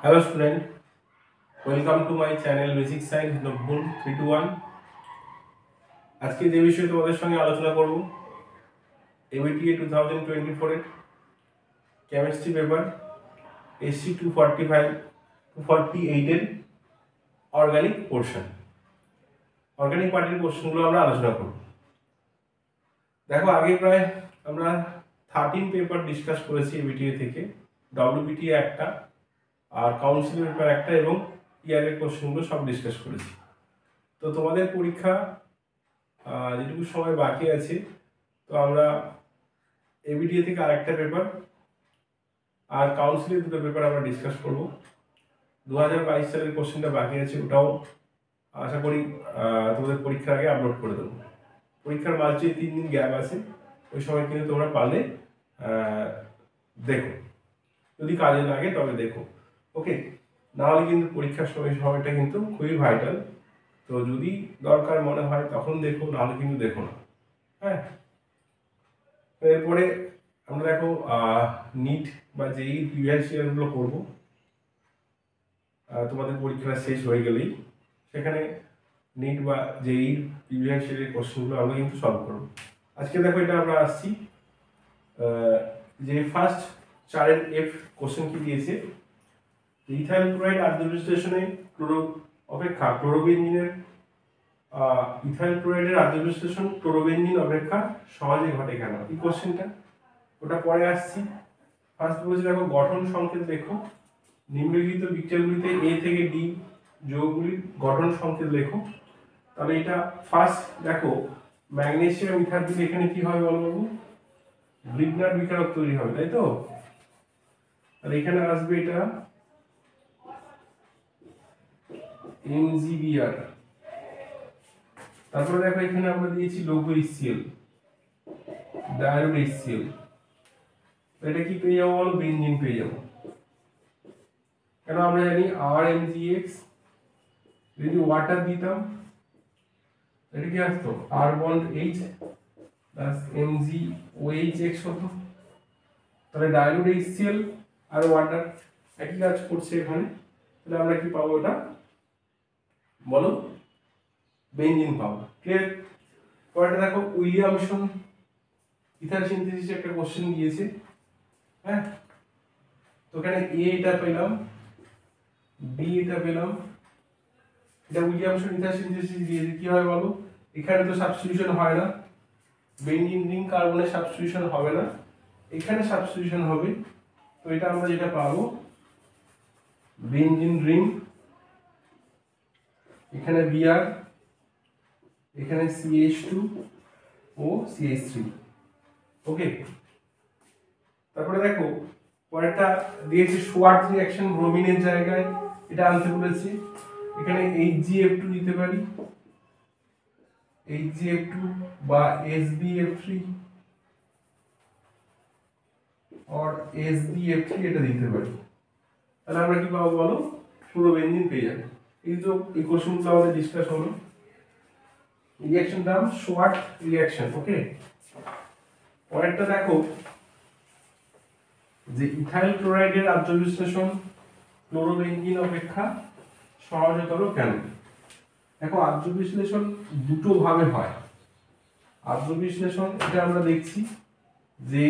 Hello student, welcome to my channel Basic Science Notebook 321। আজকে যে বিষয়ে তোমাদের সঙ্গে আলোচনা করব ABTA 2024 এর কেমিস্ট্রি পেপার SC 248 এর অর্গানিক পোরশন। অর্গানিক পার্টের কোশ্চেনগুলো আমরা আলোচনা করব। দেখো আগে প্রায় আমরা 13 পেপার ডিসকাস করেছি ABTA থেকে, WBTA একটা আর কাউন্সিল পেপার একটা এবং ইয়ারের কোশ্চেনগুলো সব ডিসকাস করেছি। তো তোমাদের পরীক্ষা যেটুকু সময় বাকি আছে, তো আমরা ABTA থেকে আরেকটা পেপার আর কাউন্সিলের দুটো পেপার আমরা ডিসকাস করব। 2022 সালের কোশ্চেনটা বাকি আছে, ওটাও আশা করি তোমাদের পরীক্ষার আগে আপলোড করে দেবো। পরীক্ষার মাঝে 3 দিন গ্যাপ আছে, ওই সময় কিন্তু তোমরা পারলে দেখো, যদি কাজে লাগে তবে দেখো, ওকে। নাহলে কিন্তু পরীক্ষার সময়টা কিন্তু খুবই ভাইটাল। তো যদি দরকার মনে হয় তখন দেখো, নাহলে কিন্তু দেখো না। হ্যাঁ, এরপরে আমরা দেখো নিট বা যেই প্রিভিয়াস ইয়ারগুলো করবো তোমাদের পরীক্ষা শেষ হয়ে গেলেই, সেখানে নিট বা যেই প্রিভিয়াস ইয়ারের কোশ্চেনগুলো আমরা কিন্তু সলভ করবো। আজকে দেখো এটা আমরা আসছি যে ফার্স্ট 4 এফ কোশ্চেন কি দিয়েছে, ইথাইল ক্লোরাইড আদ্য বিশ্লেষণে অপেক্ষা ক্লোরোবেনজিনের ইথাইল ক্লোরাইডের আদ্য বিশ্লেষণ ক্লোরোবেনজিন অপেক্ষা সহজে ঘটে কেন? এই কোশ্চেনটা ওটা পরে আসছি। ফার্স্ট বলছি দেখো গঠন সংকেত লেখো, নিম্নলিখিত বিক্রিয়াগুলিতে এ থেকে ডি যৌগগুলির গঠন সংকেত লেখো। তাহলে এটা ফার্স্ট দেখো ম্যাগনেসিয়াম ইথার দিলে এখানে কি হবে বলো বাবু? গ্রিগনার বিকারক তৈরি হবে, তাই তো? আর এখানে আসবে এটা MgBr। তারপরে দেখো এখানে আমরা দিয়েছি লৌহ HCl, ডায়োড HCl। এটা কি পেয়ে যাবো বলো? বেনজিন পেয়ে যাবো। কেন? আমরা জানি RMgX, যদি ওয়াটার দিতাম এটা কি আসতো? R bond H plus MgOH হতো। তাহলে ডায়োড HCl আর ওয়াটার একই কাজ করছে এখানে। তাহলে আমরা কি পাবো? এটা বলো, বেনজিন পাবো। ক্লিয়ার? পরেরটা দেখো উইলিয়ামসন ইথার সিনথেসিসে একটা কোশ্চেন দিয়েছে। হ্যাঁ, তো এখানে এ এটা পেলাম, বি এটা পেলাম, এটা উইলিয়ামসন ইথার সিনথেসিস দিয়েছে। কি হয় বলো? এখানে তো সাবস্টিটিউশন হয় না, বেনজিন রিং কার্বনে সাবস্টিটিউশন হবে না, এখানে সাবস্টিটিউশন হবে। তো এটা আমরা যেটা পাবো বেনজিন রিং, এখানে Br, এখানে CH2 ও CH3। ওকে, তারপরে দেখো পরেরটা দিয়েছে সোয়ার্ট রিঅ্যাকশন ব্রোমিনের জায়গায় এটা আনতে বলেছে। এখানে HgF2 দিতে পারি, HgF2 বা SbF3 or SbF3 এটা দিতে পারি। তাহলে আমরা কি পাবো বলো? ফ্লোরোবেনজিন পেয়ে যাবে। এই যে এই কোশ্চেনগুলো আমাদের ডিসকাস হলো। রিঅ্যাকশন নাম সোয়ার্ট রিঅ্যাকশন। ওকে, পরেরটা দেখো যে ইথাইল ক্লোরাইডের আদ্য বিশ্লেষণ ক্লোরোবেনজিন অপেক্ষা সহজতর কেন? দেখো আদ্য বিশ্লেষণ দুটো ভাবে হয়। আদ্য বিশ্লেষণ এটা আমরা দেখছি যে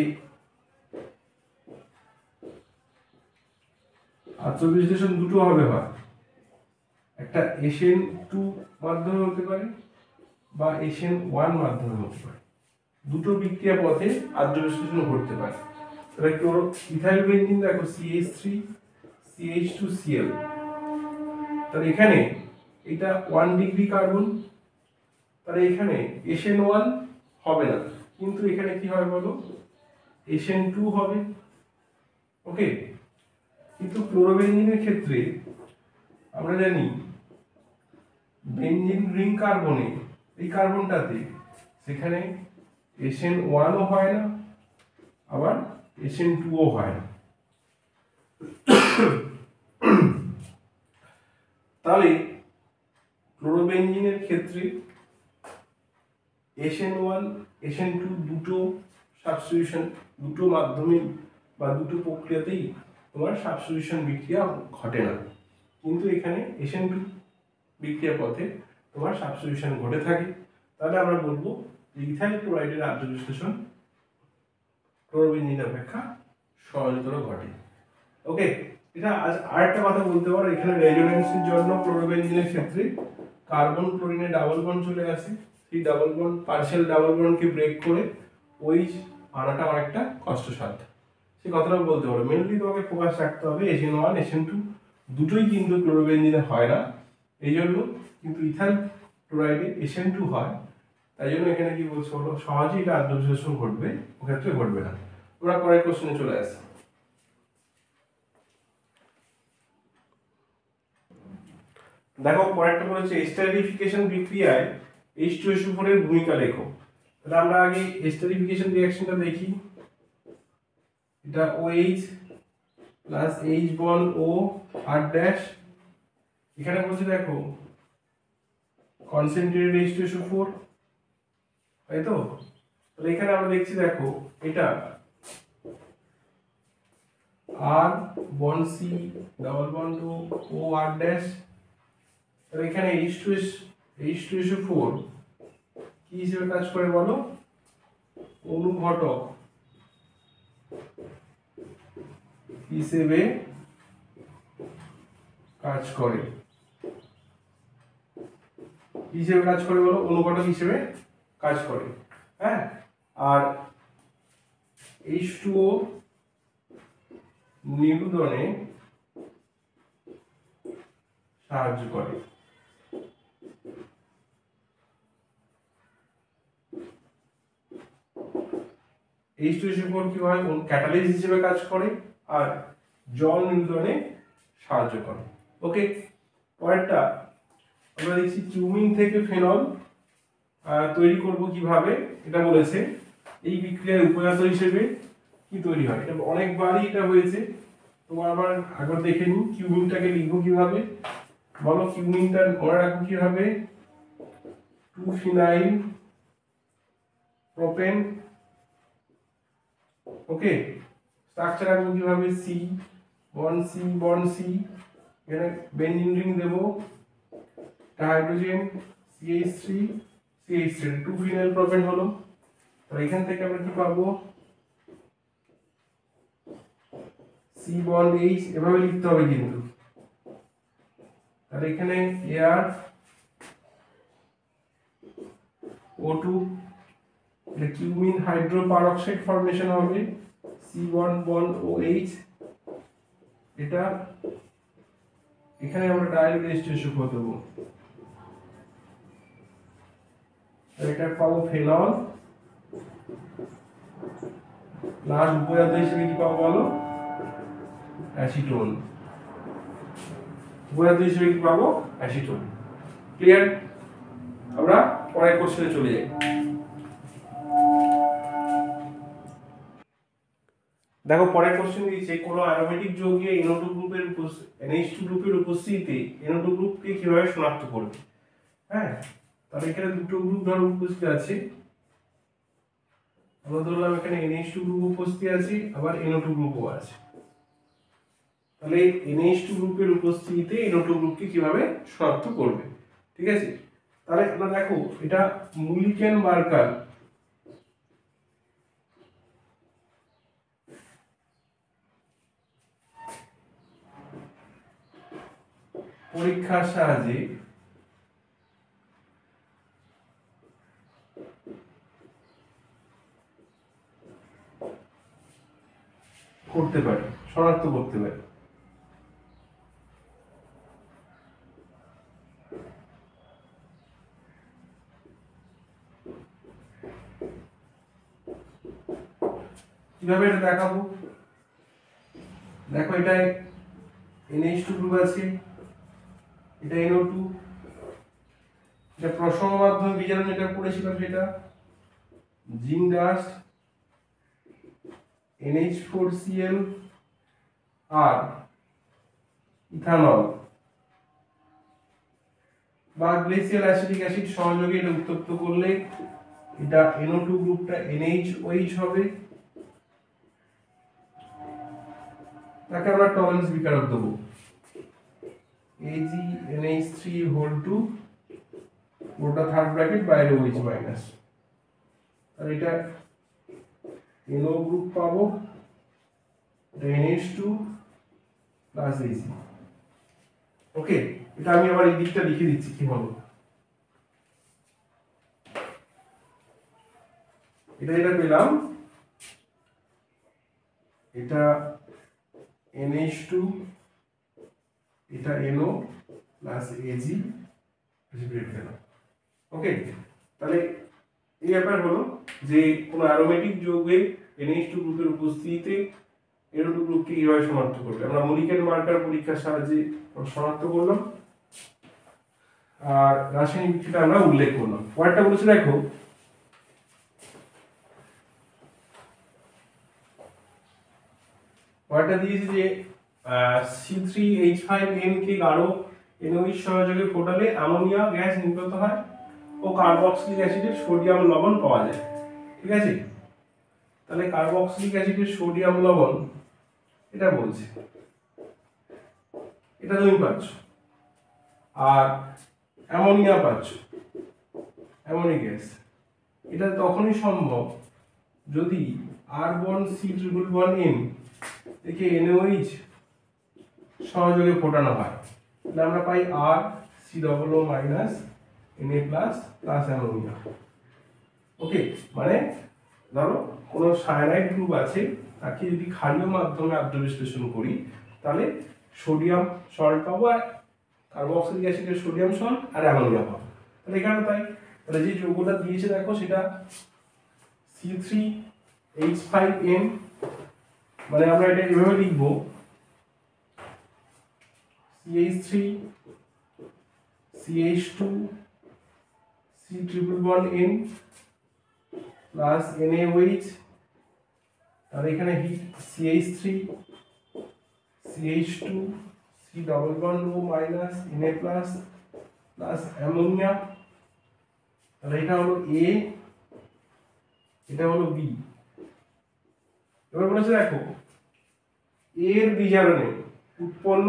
আদ্য বিশ্লেষণ দুটো ভাবে হয়, একটা SN2 মাধ্যমে হতে পারে বা SN1 মাধ্যমে হতে পারে। দুটো বিক্রিয়া পথে আদ্য বিশ্লেষণ ঘটতে পারে। তাহলে ইথাইল বেনজিন দেখো CH3 CH2Cl, তাহলে এখানে এটা 1 ডিগ্রি কার্বন, তাহলে এখানে SN1 হবে না, কিন্তু এখানে কি হবে বলো? SN2 হবে। ওকে, কিন্তু ক্লোরোবেনজিনের ক্ষেত্রে আমরা জানি বেনজিন রিং কার্বনে এই কার্বনটাতে সেখানে SN1 ও হয় না, আবার SN2 ও হয় না। তাহলে ক্লোরোবেনজিনের ক্ষেত্রে SN1 SN2 দুটো সাবস্টিটিউশন, দুটো মাধ্যমে বা দুটো প্রক্রিয়াতেই তোমার সাবস্টিটিউশন বিক্রিয়া ঘটে না, কিন্তু এখানে SN2 বিক্রিয়া পথে তোমার সাবস্টিটিউশন ঘটে থাকে। তাহলে আমরা বলবো যে ইথাইল ক্লোরাইডের আদ্র বিশ্লেষণ ক্লোরোবেনজিন অপেক্ষা সহজতর ঘটে। ওকে, এটা আজ আরেকটা কথা বলতে পারো, এখানে রেজোনেন্সের জন্য ক্লোরোবেনজিনের ক্ষেত্রে কার্বন ক্লোরিনে ডাবল বন্ড চলে আসে, সেই ডাবল বন্ড পার্শিয়াল ডাবল বন্ডকে ব্রেক করে OH আনাটা অনেকটা কষ্টসাধ্য, সেই কথাটাও বলতে পারো। মেনলি তোমাকে ফোকাস রাখতে হবে SN1 SN2 দুটোই কিন্তু ক্লোরোবেনজিনে হয় না, এই জন্য কিন্তু ইথাইল ক্লোরাইডে SN2 হয়, তাই জন্য এখানে কি বলছো হলো সহজেই এটা আদ্র বিশ্লেষণ ঘটবে, ওক্ষেত্রে ঘটবে না। তোমরা পরের কোশ্চেনে চলে আসি। দেখো পরেরটা বলেছে এস্টারিফিকেশন বিক্রিয়ায় H2SO4 এর ভূমিকা লেখো। তাহলে আমরা আগে এস্টারিফিকেশন রিঅ্যাকশনটা দেখি। এটা OH plus H bond O R dash, এখানে বলছে দেখো কনসেন্ট্রেটেড H2SO4, তাই তো? তাহলে এখানে আমরা দেখছি দেখো এটা R bond C double bond O R dash, তাহলে এখানে H2SO4 কি হিসেবে কাজ করে বলো? অনুঘটক হিসেবে কাজ করে, হিসেবে কাজ করে বলো, অনুঘটক হিসেবে কাজ করে। হ্যাঁ, আর H2O নির্গমনে সাহায্য করে। H2SO4 কি হয়? ক্যাটালিস্ট হিসেবে কাজ করে আর জল নির্গমনে সাহায্য করে। ওকে, পরেরটা আমরা দেখছি কিউমিন থেকে ফেনল তৈরি করব কিভাবে, এটা বলেছে। এই বিক্রিয়ার উপজাত হিসেবে কি তৈরি হয়, এটা অনেকবারই এটা হয়েছে, তোমার আবার একবার দেখে নিই। কিউমিনটাকে লিখবো কিভাবে বলো? কিউমিনটা মনে রাখবো কিভাবে? 2-ফিনাইল প্রোপেন। ওকে, স্ট্রাকচার রাখবো কিভাবে? C bond C bond C, এখানে বেনজিন রিং দেব, হাইড্রোজেন CH3 CH3, 2-ফিনাইল প্রোপেন হলো। তাহলে এখান থেকে আমরা কি পাবো? C বন্ড H, এভাবে লিখতে হবে কিন্তু। তাহলে এখানে Ar O2, এটা কিউমিন হাইড্রো পারঅক্সাইড ফর্মেশন হবে, C1 বন্ড OH, এটা এখানে আমরা ডাইরেক্ট H2SO4 দেবো, এটা পাবো ফেনল, লাস্ট উপজাত হিসেবে কি পাবো বলো? অ্যাসিটোন। উপজাত হিসেবে কি পাবো? অ্যাসিটোন। ক্লিয়ার? আমরা পরের কোশ্চেনে চলে যাই। দেখো পরের কোশ্চেন দিয়েছে কোন অ্যারোমেটিক যৌগে NO2 গ্রুপের NH2 গ্রুপের উপস্থিতিতে NO2 গ্রুপকে কিভাবে শনাক্ত করবে। হ্যাঁ, তাহলে এখানে দুটো গ্রুপ ধরো উপস্থিত আছে, আমরা ধরলাম এখানে NH2 গ্রুপ উপস্থিত আছে, আবার NO2 গ্রুপও আছে। তাহলে NH2 গ্রুপের উপস্থিতিতে NO2 গ্রুপকে কিভাবে শনাক্ত করবে, ঠিক আছে? তাহলে আমরা দেখো এটা মুলিকেন মার্কার পরীক্ষার সাহায্যে করতে পারে, শনাক্ত করতে পারে। কিভাবে এটা দেখাবো? দেখো এটাই NH2 গ্রুপ আছে, এটা NO2, এটা প্রসম মাধ্যমে বিজারণ যেটা পড়েছিলাম সেটা জিঙ্ক ডাস্ট NH4Cl আর ইথানল বা গ্লেসিয়াল অ্যাসিটিক অ্যাসিড সহযোগে এটা উত্তপ্ত করলে এটা NO2 গ্রুপটা NHOH হবে, তাকে আমরা টলেন্স বিকারক দেবো AgNH3 হোল টু পুরোটা থার্ড ব্র্যাকেট বাইরে OH মাইনাস, আর এটা NO গ্রুপ পাবো, NH2 প্লাস Ag। ওকে, এটা আমি আবার এই দিকটা লিখে দিচ্ছি কি হলো। এটা পেলাম, এটা NH2, এটা NO প্লাস Ag প্রেসিপিটেট পেলাম। ওকে, তাহলে এই ব্যাপার হলো যে কোনো অ্যারোমেটিক যৌগে NH2 গ্রুপের উপস্থিতিতে NO2 গ্রুপকে কিভাবে শনাক্ত করবে। আমরা মলিকুলার মার্কার পরীক্ষার সাহায্যে শনাক্ত করলাম, আর রাসায়নিক বিক্রিয়া আমরা উল্লেখ করলাম। পরেরটা বলেছে দেখো, পরেরটা দিয়েছে যে C3H5N কে গাঢ় NOH সহযোগে ফোটালে অ্যামোনিয়া গ্যাস নির্গত হয় ও কার্বক্সিলিক অ্যাসিডের সোডিয়াম লবণ পাওয়া যায়। ঠিক আছে, তাহলে কার্বক্সিলিক অ্যাসিডের সোডিয়াম লবণ এটা বলছে, এটা তুমি পাচ্ছ, আর অ্যামোনিয়া পাচ্ছ, অ্যামোনিক গ্যাস। এটা তখনই সম্ভব যদি R1C1N একে NOH সহযোগে ফোটানো হয়, তাহলে আমরা পাই RCOO minus Na plus plus ammonia. Okay, মানে ধরো কোনো সায়ানাইড গ্রুপ আছে, তাকে যদি ক্ষারীয় মাধ্যমে আদ্র বিশ্লেষণ করি তাহলে সোডিয়াম সল্ট পাবো, আর কার্বক্সিলিক অ্যাসিডের সোডিয়াম সল্ট আর অ্যামোনিয়া পাবো। তাহলে এখানে তাই, তাহলে যে যৌগটা দিয়েছে দেখো সেটা C3H5N, মানে আমরা এটা এভাবে লিখবো CH3 CH2 C111N plus NaOH, আর এখানে CH3 CH2 C11O minus Na plus plus ammonia, তাহলে এটা হলো A, এটা হলো B। এবার বলেছে দেখো এর বিজারণে উৎপন্ন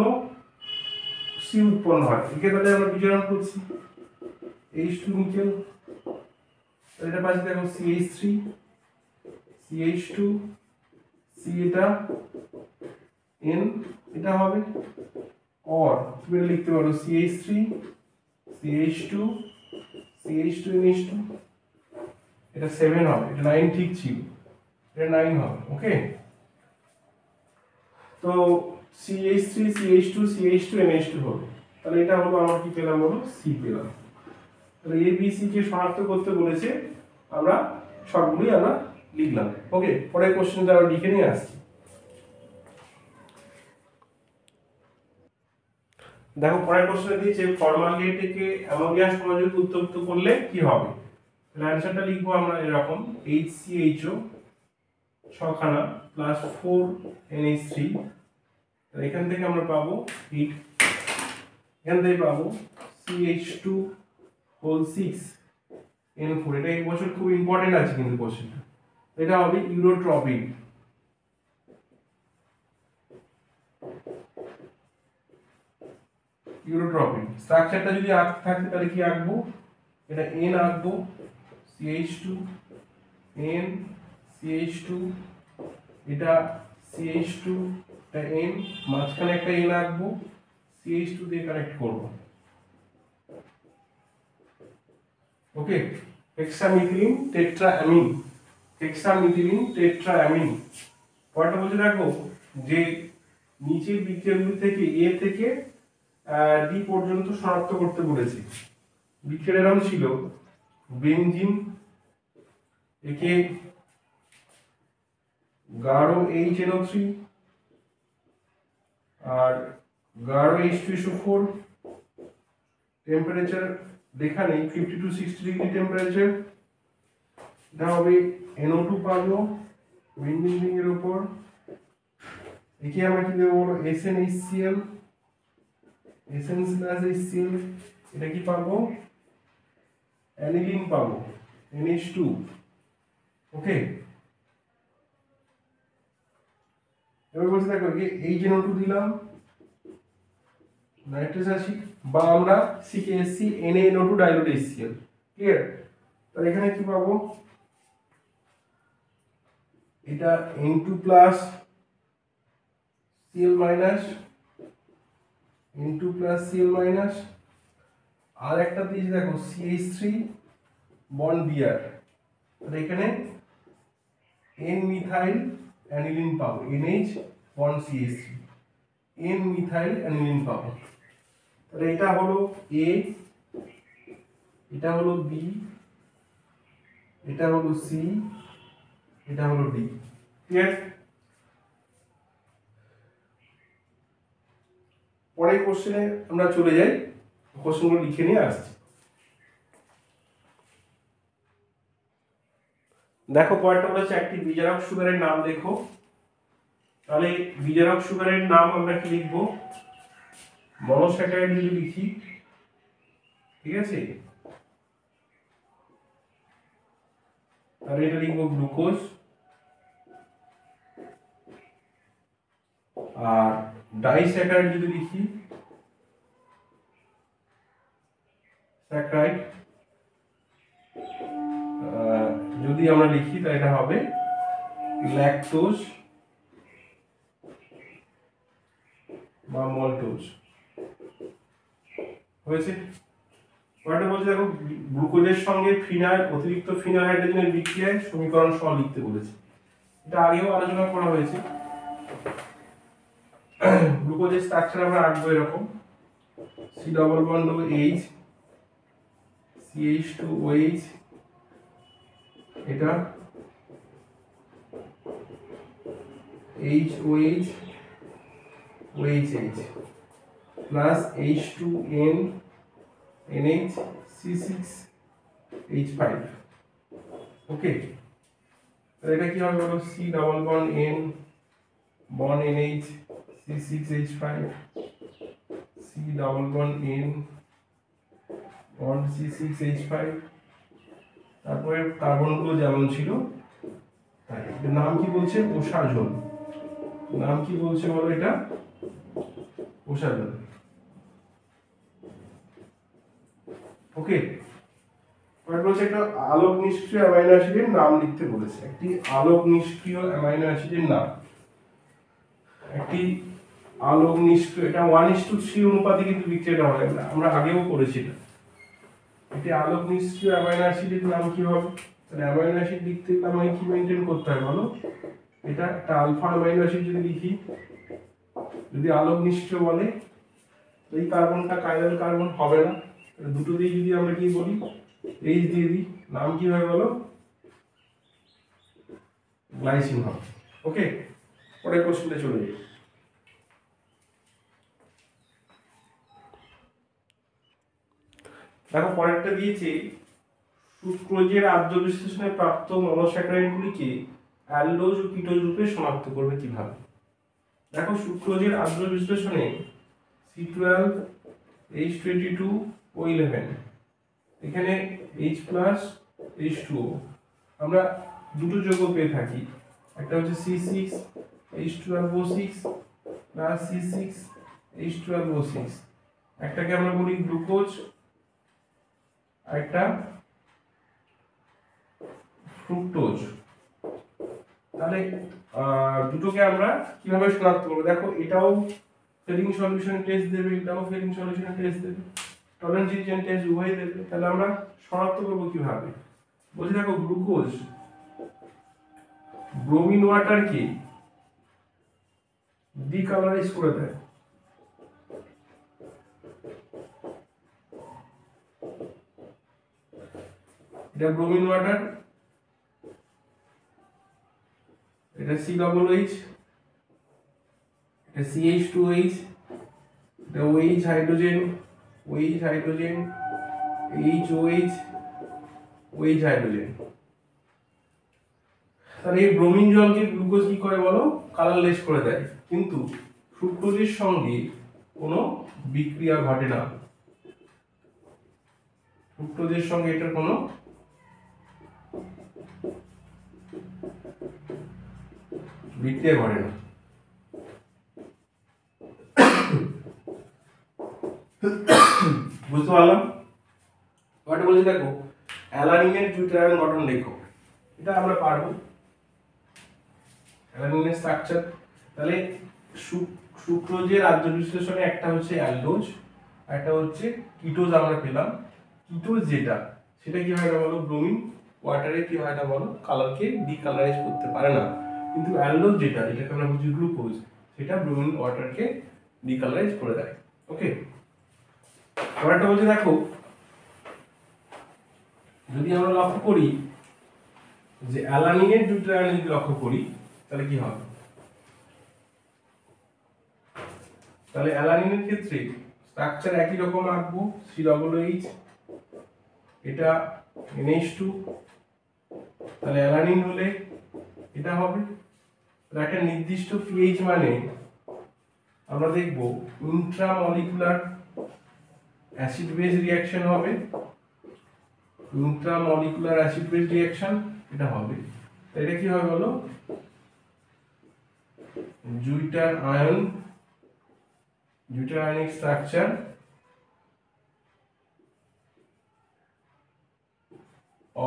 C উৎপন্ন হয়, একে তাহলে আমরা বিজারণ করছি H2 নিকেল, এটা পাচ্ছি দেখো CH3 CH2 C, এটা N, এটা হবে, or তুমি লিখতে পারো CH3 CH2 CH2 NH2, এটা 7 হবে, এটা 9 ঠিক ছিল, এটা 9 হবে। ওকে, তো CH3 CH2 CH2 NH2 হবে, তাহলে এটা হলো আমার কি পেলাম হলো C পেলাম। তাহলে A B C কে শনাক্ত করতে বলেছে, আমরা সবগুলোই আমরা লিখলাম। ওকে, পরের কোশ্চেনটা আমরা লিখে নিয়ে আসছি। দেখো পরের কোশ্চেনে দিয়েছে ফর্মালডিহাইড থেকে অ্যামোনিয়া সহযোগে উত্তপ্ত করলে কি হবে। তাহলে অ্যানসারটা লিখবো আমরা এরকম HCHO 6 খানা প্লাস 4NH3, এখান থেকে আমরা পাবো 8, এখান থেকে পাবো CH2 হোল 6N4। এটা এই বছর খুব ইম্পর্টেন্ট আছে কিন্তু কোশ্চেনটা, এটা হবে ইউরোট্রপিন। ইউরোট্রপিন স্ট্রাকচারটা যদি আঁকতে থাকে তাহলে কি আঁকবো, এটা N আঁকবো, CH2 N CH2, এটা CH2, এটা N, মাঝখানে একটা N আঁকবো, CH2 দিয়ে কানেক্ট করব। ওকে, হেক্সামিথিলিন টেট্রাঅ্যামিন, হেক্সামিথিলিন টেট্রাঅ্যামিন। পরেরটা বলছে দেখো যে নিচের বিক্রিয়াগুলি থেকে A থেকে D পর্যন্ত শনাক্ত করতে বলেছে। বিক্রিয়ার নাম ছিল বেনজিন, একে গাঢ় HNO3 আর গাঢ় H2SO4, টেম্পারেচার দেখা নেই 50 to 60 ডিগ্রি টেম্পারেচার। এটা হবে NO2 পাবো বেনজিন রিংয়ের উপর, একে আমরা কি দেবো বলো SnHCl, SN+HCl, এটা কি পাবো অ্যানিলিন পাবো NH2। ওকে, এবার বলছি দেখো এই যে NO2 দিলাম নাইট্রাস অ্যাসিড, বা আমরা শিখে এসেছি NaNO2 ডাইলুট HCl, ক্লিয়ার? তাহলে এখানে কি পাবো, এটা N2 plus Cl minus, N2 plus Cl minus, আর একটা দিয়েছি দেখো CH3 বন্ড Br, তাহলে এখানে N মিথাইল অ্যানিলিন পাবো, NH bond CH3, N methyl aniline পাবো। তাহলে এটা হলো A, এটা হলো B, এটা হলো C, এটা হলো D, ক্লিয়ার? পরের কোশ্চেনে আমরা চলে যাই, কোশ্চেনগুলো লিখে নিয়ে আসছি। দেখো পরেরটা বলেছে একটি বিজারক সুগারের নাম লেখো। তাহলে বিজারক সুগারের নাম আমরা কি লিখবো, মনোস্যাকারাইড যদি লিখি, ঠিক আছে, তাহলে এটা লিখবো গ্লুকোজ, আর ডাইস্যাকারাইড যদি লিখি স্যাকারাইড, যদি আমরা লিখি তাহলে এটা হবে ল্যাকটোজ বা মল্টোজ, হয়েছে? পরেরটা বলছে দেখো গ্লুকোজের সঙ্গে ফিনাইল, অতিরিক্ত ফিনাইল হাইড্রোজেনের বিক্রিয়ায় সমীকরণ সহ লিখতে বলেছে। এটা আগেও আলোচনা করা হয়েছে। গ্লুকোজের স্ট্রাকচার আমরা আঁকবো এরকম, C double bond H, CH2OH, এটা HOH, OHH plus H2N, NH, C6H5, ওকে? তাহলে এটা কি হবে বলো, C double bond N bond NH, C6H5, C double bond N bond C6H5, তারপরে কার্বনগুলো যেমন ছিল তাই। এর নাম কি বলছে, ওষাজল, নাম কি বলছে বলো, এটা ওষাজল, ওকে? পরে বলছে একটা আলোক নিষ্ক্রিয় অ্যামাইনো অ্যাসিডের নাম লিখতে বলেছে, একটি আলোক নিষ্ক্রিয় অ্যামাইনো অ্যাসিডের নাম, একটি আলোক নিষ্ক্রিয়, এটা 1:3 অনুপাতে কিন্তু বিক্রিয়াটা হয়, আমরা আগেও করেছিলাম। একটি আলোক নিষ্ক্রিয় অ্যামাইনো অ্যাসিডের নাম কি হবে? তাহলে অ্যামাইনো অ্যাসিড লিখতে গেলে আমাকে কি মেনটেন করতে হয় বলো, এটা একটা আলফা অ্যামাইনো অ্যাসিড যদি লিখি, যদি আলোক নিষ্ক্রিয় বলে এই কার্বনটা কাইরাল কার্বন হবে না, দুটো দিয়ে যদি আমরা কি বলি H দিয়ে দিই, নাম কি হবে বলো, গ্লাইসিন হবে, ওকে? পরের কোশ্চেনে চলে যাই। দেখো পরেরটা দিয়েছে সুক্রোজের আদ্য বিশ্লেষণে প্রাপ্ত মনোস্যাকারাইডগুলিকে অ্যালডোজ ও কিটোজ রূপে শনাক্ত করবে কিভাবে? দেখো সুক্রোজের আদ্য বিশ্লেষণে C12, H22, O11, এখানে H প্লাস H2O, আমরা দুটো যৌগ পেয়ে থাকি, একটা হচ্ছে C6H12O6 প্লাস C6H12O6, একটাকে আমরা বলি গ্লুকোজ, একটা ফ্রুক্টোজ। তাহলে দুটোকে আমরা কিভাবে শনাক্ত করবো, দেখো এটাও ফেলিং সলিউশনে টেস্ট দেবে, এটাও ফেলিং সলিউশনে টেস্ট দেবে, টলারেন্স রিজিয়ন টেস্ট উভয় দেবে, তাহলে আমরা শনাক্ত করবো কিভাবে? বলছি দেখো গ্লুকোজ ব্রোমিন ওয়াটারকে ডিকালারাইজ করে দেয়, এটা ব্রোমিন ওয়াটার, এটা C-OH, এটা CH2OH, এটা OH hydrogen, OH hydrogen, HOH, OH hydrogen. তাহলে এই ব্রোমিন জলকে গ্লুকোজ কি করে বলো, কালারলেস করে দেয়, কিন্তু ফ্রুক্টোজের সঙ্গে কোনো বিক্রিয়া ঘটে না, ফ্রুক্টোজের সঙ্গে এটার কোনো বিক্রিয়া ঘটে না। বুঝতে পারলাম? ওটা বলছি দেখো অ্যালানিনের জুটার আয়ন গঠন লেখো, এটা আমরা পারবো। অ্যালানিনের স্ট্রাকচার তাহলে সুক্রোজের রাজ্য বিশ্লেষণে একটা হচ্ছে অ্যালডোজ, একটা হচ্ছে কিটোজ আমরা পেলাম। কিটোজ যেটা সেটা কি হয় না বলো, ব্রোমিন ওয়াটারে কি হয় না বলো, কালারকে ডিকালারাইজ করতে পারে না। কিন্তু অ্যালডোজ যেটা, যেটাকে আমরা বুঝি গ্লুকোজ, সেটা ব্রোমিন ওয়াটারকে ডিকালারাইজ করে দেয়। ওকে, আরেকটা বলছে দেখো যদি আমরা লক্ষ্য করি যে অ্যালানিনের দুটো আয়ন যদি লক্ষ্য করি তাহলে কি হবে, তাহলে অ্যালানিনের ক্ষেত্রে স্ট্রাকচার একই রকম রাখবো, COOH, এটা NH2, তাহলে অ্যালানিন হলে এটা হবে। একটা নির্দিষ্ট pH মানে আমরা দেখব ইন্ট্রামলিকুলার অ্যাসিড বেস রিঅ্যাকশন হবে, ইন্ট্রামলিকুলার অ্যাসিড বেস রিঅ্যাকশন এটা হবে। এটা কি হবে বলো, জুইটার ionic structure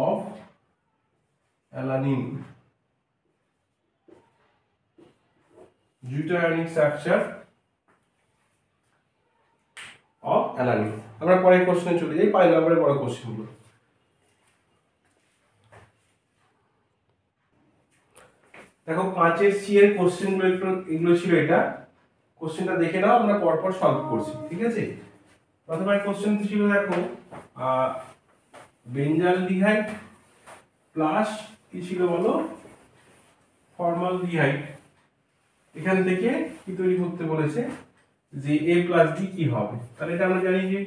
of alanine, জুইটার structure of alanine. আমরা পরের কোশ্চেনে চলে যাই, 5 নম্বরের পরের কোশ্চেন গুলো। দেখো 5-এর সি এর কোশ্চেন গুলো একটু এগুলো ছিল, এটা কোশ্চেনটা দেখে নাও, আমরা পরপর সলভ করছি, ঠিক আছে? প্রথমে কোশ্চেন ছিল দেখো বেঞ্জালডিহাইড প্লাস কি ছিল বলো, ফর্মালডিহাইড, এখান থেকে কি তৈরি করতে বলেছে যে A প্লাস D কি হবে। তাহলে এটা আমরা জানি যে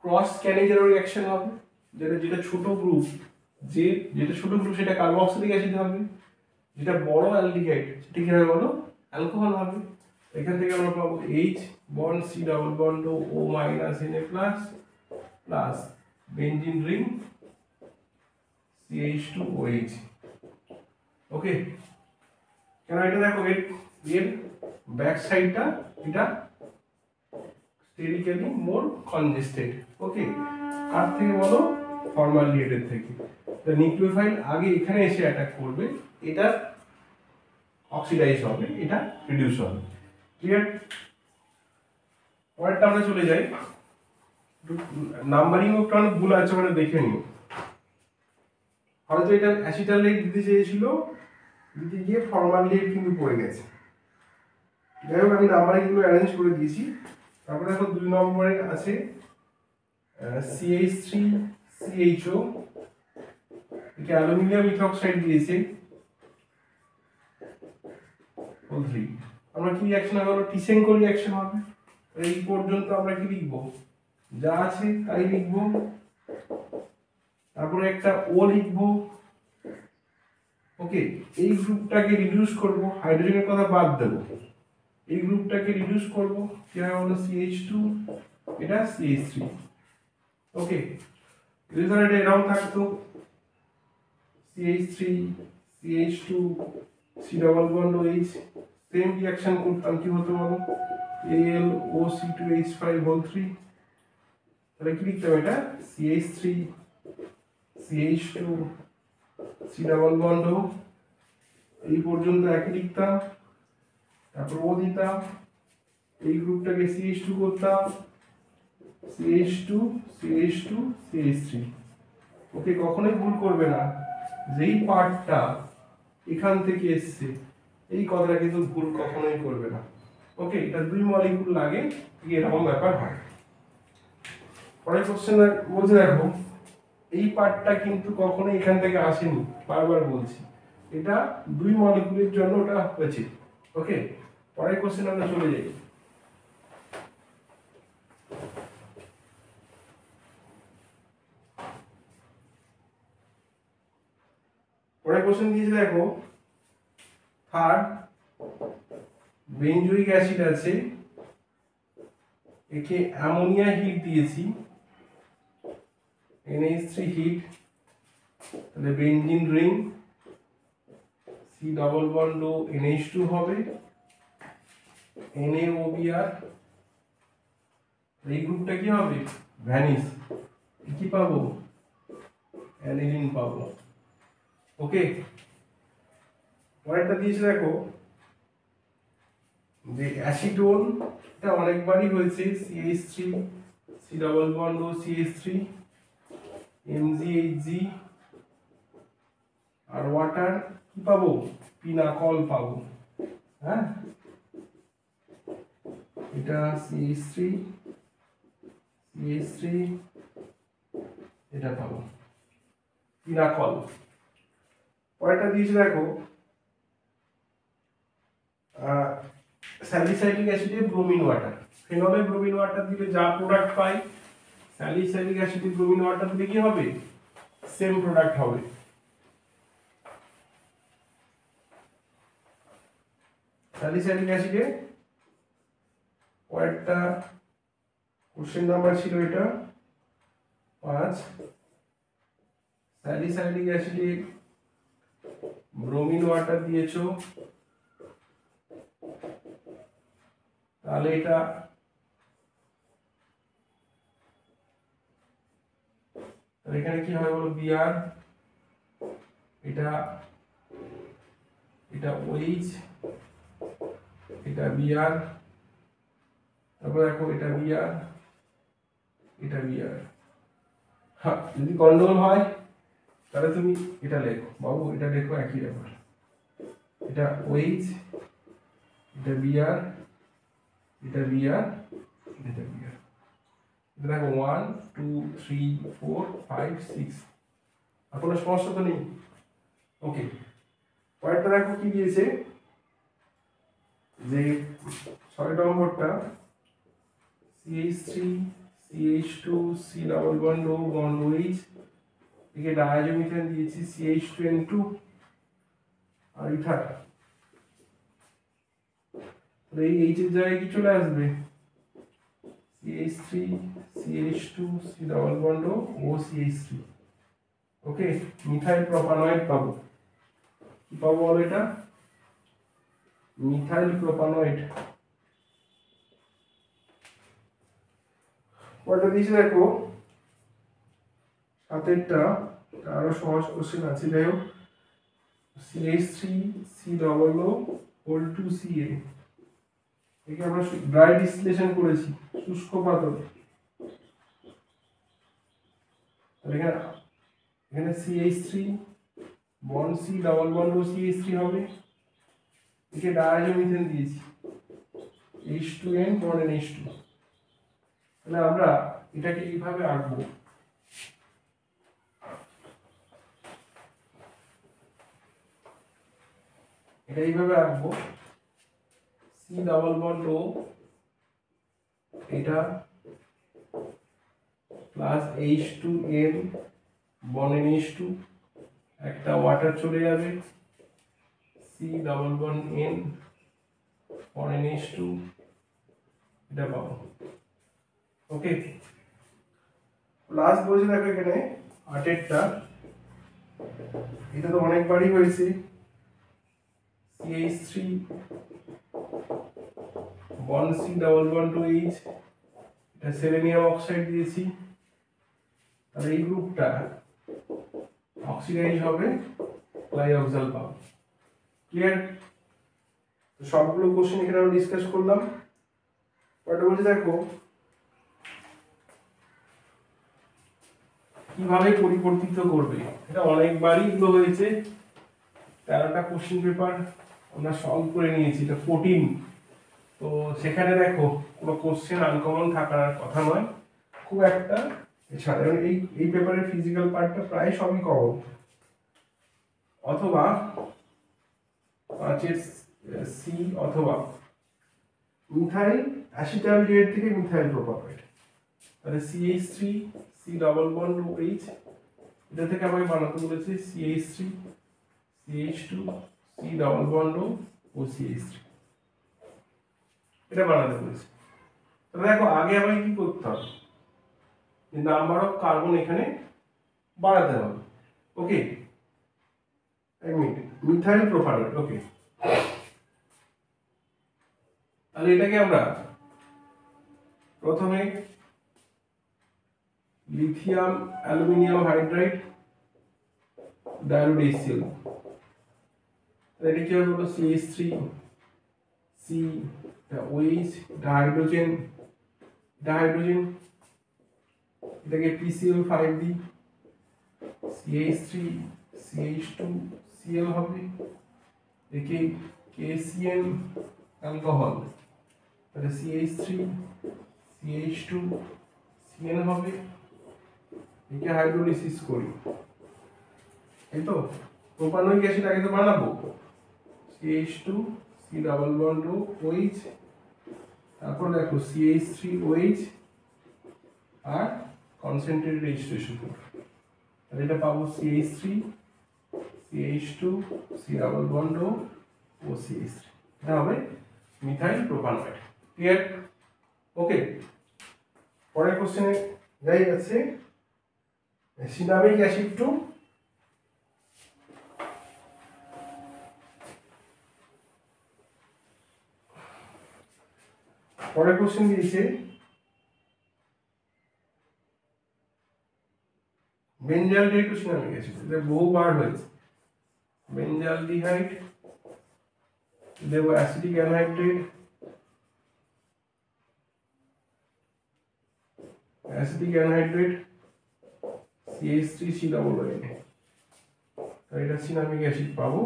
ক্রস ক্যানিজার রিঅ্যাকশন হবে, যেটা ছোট গ্রুপ, যেটা ছোট গ্রুপ সেটা কার্বক্সিলিক অ্যাসিড হবে, যেটা বড় অ্যালডিহাইড সেটা কি হবে বলো, অ্যালকোহল হবে। এখান থেকে আমরা পাবো H bond C double bond O minus Na plus plus benzene ring CH2OH। ওকে, কেন এটা দেখো এর ব্যাক সাইডটা এটা স্টেরিক্যালি মোর কনজেস্টেড। ওকে, কার থেকে বলো, ফর্মালডিহাইডের থেকে। তো নিউক্লিওফাইল আগে এখানে এসে অ্যাটাক করবে, এটা অক্সিডাইজ হবে, এটা রিডিউস হবে। ক্লিয়ার? পরেরটা আমরা চলে যাই, নাম্বারিং একটু অনেক ভুল আছে মানে দেখে নিও। হয়তো এটা অ্যাসিটালেট দিতে চেয়েছিল, দিতে গিয়ে ফর্মালডিহাইড কিন্তু পড়ে গেছে। যাই হোক, আমি নাম্বারিং গুলো অ্যারেঞ্জ করে দিয়েছি। তারপরে দেখো 2 নম্বরে আছে CH3CHO, একে অ্যালুমিনিয়াম ইথঅক্সাইড দিয়েছে O3। আমরা কি রিঅ্যাকশন হবে, টিসেনকো রিঅ্যাকশন হবে। এই পর্যন্ত আমরা কি লিখব, যা আছে তাই লিখব, তারপরে একটা O লিখব। ওকে, এই গ্রুপটাকে রিডিউস করব, হাইড্রোজেনের কথা বাদ দেব, এই গ্রুপটাকে রিডিউস করব, কি হয় হলো CH2, এটা CH3। ওকে, রেজাল্ট এরকম থাকতো CH3 CH2 C double bond OH, same reaction করতাম, কি হতো বলো, AlOC2H5O3। তাহলে কি লিখতাম, এটা CH3 CH2 C double bond, এই পর্যন্ত একই লিখতাম, তারপর ও দিতাম, এই গ্রুপটাকে CH2 করতাম, CH2 CH2 CH3। ওকে, কখনোই ভুল করবে না, যেই পার্টটা এখান থেকে এসছে এই কথাটা কিন্তু ভুল কখনোই করবে না। ওকে, এটা 2 মলিকিউল লাগে, এরকম ব্যাপার হয়। পরের কোশ্চেন বলছে দেখো এই পার্টটা কিন্তু কখনোই এখান থেকে আসেনি, বারবার বলছি, এটা 2 মলিকিউলের জন্য ওটা হয়েছে। ওকে, পরের কোশ্চেন আমরা চলে যাই। পরের কোশ্চেন দিয়েছে দেখো থার্ড বেনজোইক অ্যাসিড আছে, একে অ্যামোনিয়া হিট দিয়েছি, NH3 হিট, তাহলে benzene ring C double bond NH2 হবে, NaOBr এই গ্রুপটা কি হবে? ভ্যানিশ। কি পাবো? অ্যানিলিন পাবো। ওকে, পরেরটা দিয়েছে দেখো যে অ্যাসিটোন, এটা অনেকবারই হয়েছে, CH3 C double bond O CH3 MgHg আর ওয়াটার কি পাবো? পিনাকল পাবো। হ্যাঁ, এটা CH3 এটা পাবো, পিনাকল। পরেরটা দিয়েছে দেখো স্যালিসাইলিক অ্যাসিডে ব্রোমিন ওয়াটার। ফেনলে ব্রোমিন ওয়াটার দিলে যা প্রোডাক্ট পাই, স্যালিসাইলিক অ্যাসিডে ব্রোমিন ওয়াটার দিলে কি হবে? সেম প্রোডাক্ট হবে। স্যালিসাইলিক অ্যাসিডে কয়েকটা কোশ্চেন নাম্বার ছিল, এটা 5। স্যালিসাইলিক অ্যাসিডে ব্রোমিন ওয়াটার দিয়েছো, তাহলে এটা এখানে কি হবে বলো? বিআর, এটা OH, এটা বিআর, তারপর দেখো এটা বিআর, এটা বিআর। হ্যাঁ, যদি গন্ডগোল হয় তাহলে তুমি এটা লেখো বাবু, এটা লেখো একই ব্যাপার। এটা OH, এটা বিআর, এটা বিআর, এটা বিআর। দেখো 1 2 3 4 5 6, আর কোনো সমস্যা তো নেই। ওকে, পরেরটা দেখো কি দিয়েছে যে 6 নম্বরটা CH3 CH2 C double bond O bond OH, একে ডায়াজোমিথেন দিয়েছি CH2N2 আর ইথার। তাহলে এই H এর জায়গায় কি চলে আসবে? CH3 CH2 C double bond O CH3। Okay, methyl propanoate পাবো। কি পাবো বলো? এটা মিথাইল প্রোপানয়েড। পরেরটা দিয়েছে দেখো 7এরটা, আরো সহজ কোশ্চেন আছে, যাই হোক। CH3 C double O whole 2 Ca, একে আমরা ড্রাই ডিস্টিলেশন করেছি, শুষ্ক পাতল। তাহলে এখানে CH3 bond C double bond O CH3 হবে, একে ডায়াজোমিথেন দিয়েছি H2N বন্ড NH2। তাহলে আমরা এটাকে এইভাবে আঁকবো, এটা এইভাবে আঁকবো, C ডাবল বন্ড ও এটা প্লাস H2N বন্ড NH2, একটা ওয়াটার চলে যাবে, C double bond N bond NH2, এটা পাবো। ওকে, লাস্ট বলছি দেখো এখানে 8এরটা, এটা তো অনেকবারই হয়েছে, CH3 bond C double bond to H, এটা সেলেনিয়াম অক্সাইড দিয়েছি। তাহলে এই গ্রুপটা অক্সিডাইজ হবে, ক্লাইঅক্সাল পাবো। ক্লিয়ার? তো সবগুলো কোশ্চেন এখানে আমরা ডিসকাস করলাম। পরেরটা বলছে দেখো কিভাবে পরিবর্তিত করবে। এটা অনেকবারই এগুলো হয়েছে, 13টা কোশ্চেন পেপার আমরা সলভ করে নিয়েছি, এটা 14। তো সেখানে দেখো কোনো কোশ্চেন আনকমন থাকার কথা নয় খুব একটা। এছাড়া এই পেপারের ফিজিক্যাল পার্টটা প্রায় সবই কমন, অথবা 5 সি অথবা মিথাইল অ্যাসিটালডিহাইড থেকে মিথাইল প্রোপানয়েড। তাহলে CH3 C double bond OH, এটা থেকে আমাকে বানাতে বলেছে CH3 CH2 C double bond O CH3, এটা বানাতে বলেছে। তাহলে দেখো আগে আমাকে কি করতে হবে? নাম্বার অফ কার্বন এখানে বাড়াতে হবে। ওকে, এক মিনিট, মিথাইল প্রোপানয়েড। ওকে, তাহলে এটাকে আমরা প্রথমে lithium aluminium hydride diode HCl, এটা কি হবে বলো, CH3 C OH, হাইড্রোজেন এটাকে PCl5D, CH3 CH2 Cl হবে, একে KCN অ্যালকোহল, তাহলে CH3 CH2 Cl হবে, একে হাইড্রোলিসিস করি, এই তো প্রোপানোয়িক অ্যাসিড আগে তো বানাবো, CH2 C double bond OH, তারপর দেখো CH3OH আর কনসেন্ট্রেটেড H2SO4, তাহলে এটা পাবো CH3 CH2 C double bond O CH3, এটা হবে মিথাইল প্রোপানয়েড। ক্লিয়ার? ওকে, পরের কোশ্চেনে যাই আছে, সিনামিক অ্যাসিড টু পরের কোশ্চেন দিয়েছে বেঞ্জালডিহাইড টু সিনামিক অ্যাসিড, এটা বহুবার হয়েছে। বেঞ্জালডিহাইড দেব acetic anhydride, CH3 C double ON, তাহলে এটা সিনামিক অ্যাসিড পাবো,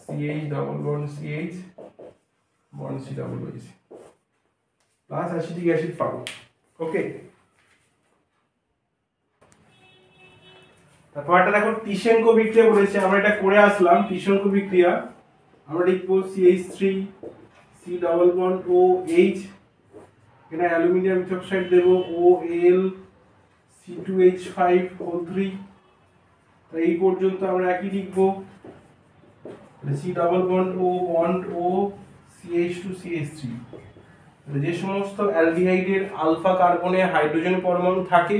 CH double bond CH bond C double OH plus acetic acid পাবো। ওকে, তারপরটা দেখো টিশেনকো বিক্রিয়া বলেছে, আমরা এটা করে আসলাম। টিশেনকো বিক্রিয়া আমরা লিখবো CH3 C double bond OH, এখানে অ্যালুমিনিয়াম ইথোক্সাইড দেব OL C2H5O3, এই পর্যন্ত আমরা একই লিখবো। C double bond O CH2 CH3, যে সমস্ত অ্যালডিহাইডের আলফা কার্বনে হাইড্রোজেন পরমাণু থাকে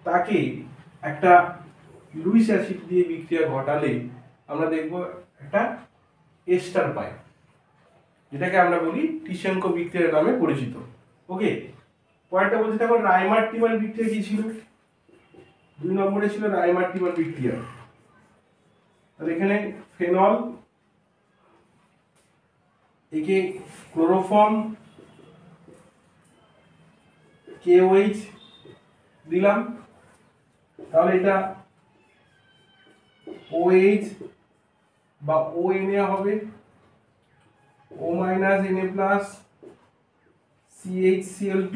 তাকে একটা লুইস অ্যাসিড দিয়ে বিক্রিয়া ঘটালে আমরা দেখব একটা এস্টার পাই, যেটাকে আমরা বলি টিশেনকো বিক্রিয়া নামে পরিচিত। ওকে, পরেরটা বলতে দেখো রাইমার-টিমান বিক্রিয়া কি ছিল, 2 নম্বরে ছিল রাইমার-টিমান বিক্রিয়া। তাহলে এখানে ফেনল, একে ক্লোরোফর্ম KOH দিলাম, তাহলে এটা OH বা ONA হবে, O NA+, CHCl2,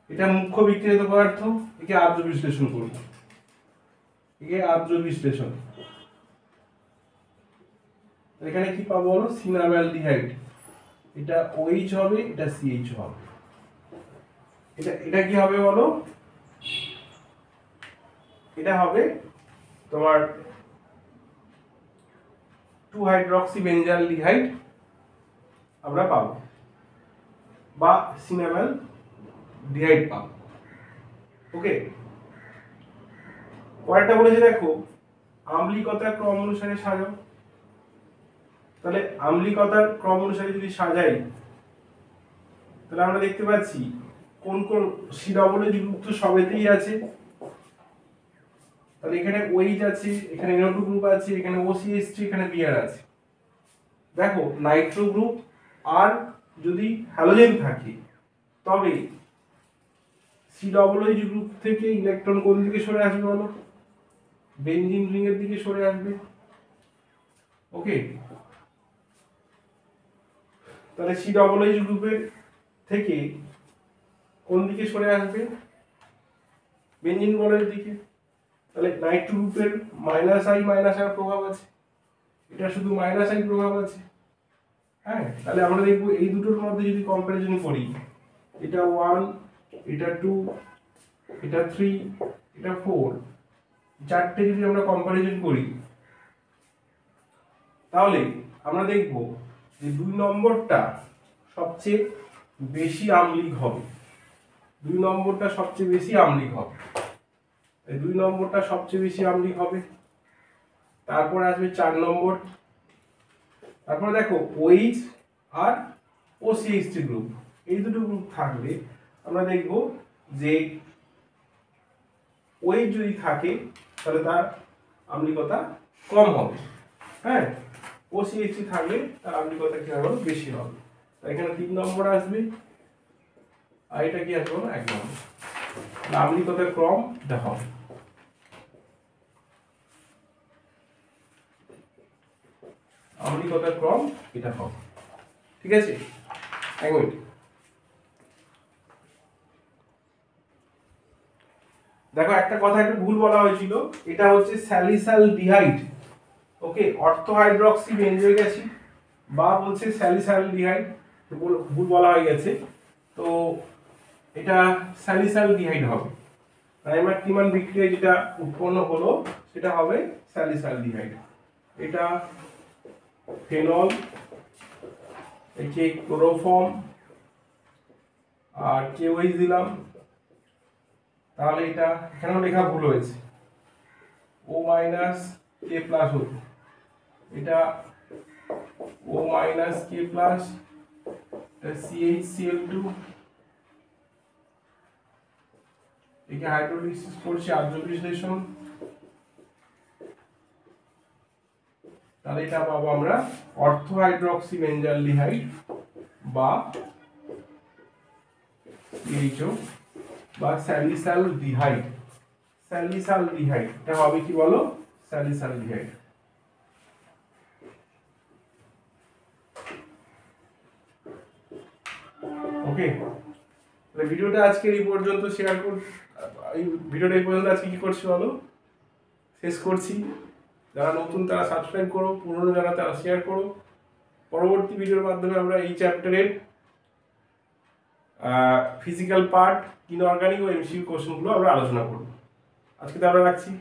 এটা মুখ্য বিক্রিয়িত পদার্থ, একে আর্দ্র বিশ্লেষণ করব, এখানে কি পাবো বলো, সিনামালডিহাইড, এটা OH হবে, এটা CH হবে, এটা কি হবে বলো, এটা হবে তোমার 2-হাইড্রক্সিবেঞ্জালডিহাইড আমরা পাবো, বা সিনামালডিহাইড পাবো। ওকে, পরেরটা বলেছে দেখো আম্লিকতার ক্রম অনুসারে সাজাও, তাহলে আম্লিকতার ক্রম অনুসারে যদি সাজাই তাহলে আমরা দেখতে পাচ্ছি কোন কোন C ডবল OH গ্রুপ তো সবেতেই আছে, তাহলে এখানে OH আছে, এখানে NO2 গ্রুপ আছে, এখানে OCH3, এখানে Br আছে। দেখো নাইট্রো গ্রুপ আর যদি হ্যালোজেন থাকে তবে C ডবল OH গ্রুপ থেকে ইলেকট্রন কোন দিকে সরে আসবে বলো, বেনজিন রিং এর দিকে সরে আসবে। ওকে, তাহলে C ডবল OH গ্রুপের থেকে কোন দিকে সরে আসবে, বেনজিন বলের দিকে। তাহলে নাইট্রো গ্রুপের -I -R প্রভাব আছে, এটা শুধু -I প্রভাব আছে। হ্যাঁ, তাহলে আমরা দেখব এই দুটোর মধ্যে যদি কম্পারিজন করি, এটা 1, এটা 2, এটা 3, এটা 4, চারটে যদি আমরা কম্পারিজন করি তাহলে আমরা দেখব যে 2 নম্বরটা সবচেয়ে বেশি আম্লিক হবে, 2 নম্বরটা সবচেয়ে বেশি আম্লিক হবে, এই 2 নম্বরটা সবচেয়ে বেশি আম্লিক হবে। তারপর আসবে 4 নম্বর, তারপর দেখো OH আর OCH3 গ্রুপ, এই দুটো গ্রুপ থাকলে আমরা দেখব যে ওয়েট যদি থাকে তাহলে তার আম্লিকতা কম হবে, হ্যাঁ। OCH থাকলে তার আম্লিকতা কি হবে, বেশি হবে। এখানে 3 নম্বর আসবে, আর এটা কি আসবে, 1 নম্বর। আম্লিকতার ক্রম এটা হবে। আম্লিকতার ক্রম এটা হবে, ঠিক আছে। 1 মিনিট, দেখো একটা কথা একটু ভুল বলা হয়েছিল, এটা হচ্ছে স্যালিসালডিহাইড, ওকে, অর্থো হাইড্রক্সি বেঞ্জোইক অ্যাসিড বা বলছে স্যালিসালডিহাইড, ভুল বলা হয়ে গেছে। তো এটা স্যালিসালডিহাইড হবে, রাইমার-টিমান বিক্রিয়ায় যেটা উৎপন্ন হলো সেটা হবে স্যালিসালডিহাইড। এটা ফেনল, একে ক্লোরোফর্ম আর KOH দিলাম, তাহলে এটা এখানেও লেখা ভুল হয়েছে, O মাইনাস K প্লাস হতো, এটা O minus K plus CHCl2, একে হাইড্রোলিসিস করছি আর্দ্র বিশ্লেষণ, তাহলে এটা পাবো আমরা অর্থো হাইড্রক্সি বেঞ্জালডিহাইড বা CHO বা স্যালিসালডিহাইড। স্যালিসালডিহাইড এটা হবে কি বলো, স্যালিসালডিহাইড। ওকে, তাহলে ভিডিওটা আজকে এই পর্যন্ত শেয়ার কর, এই ভিডিওটা এই পর্যন্ত আজকে কি করছি বলো, শেষ করছি। যারা নতুন তারা সাবস্ক্রাইব করো, পুরনো যারা তারা শেয়ার করো। পরবর্তী ভিডিওর মাধ্যমে আমরা এই চ্যাপ্টারের ফিজিক্যাল পার্ট, ইনঅর্গানিক ও MCQ কোশ্চেনগুলো আমরা আলোচনা করব। আজকে তো আমরা রাখছি।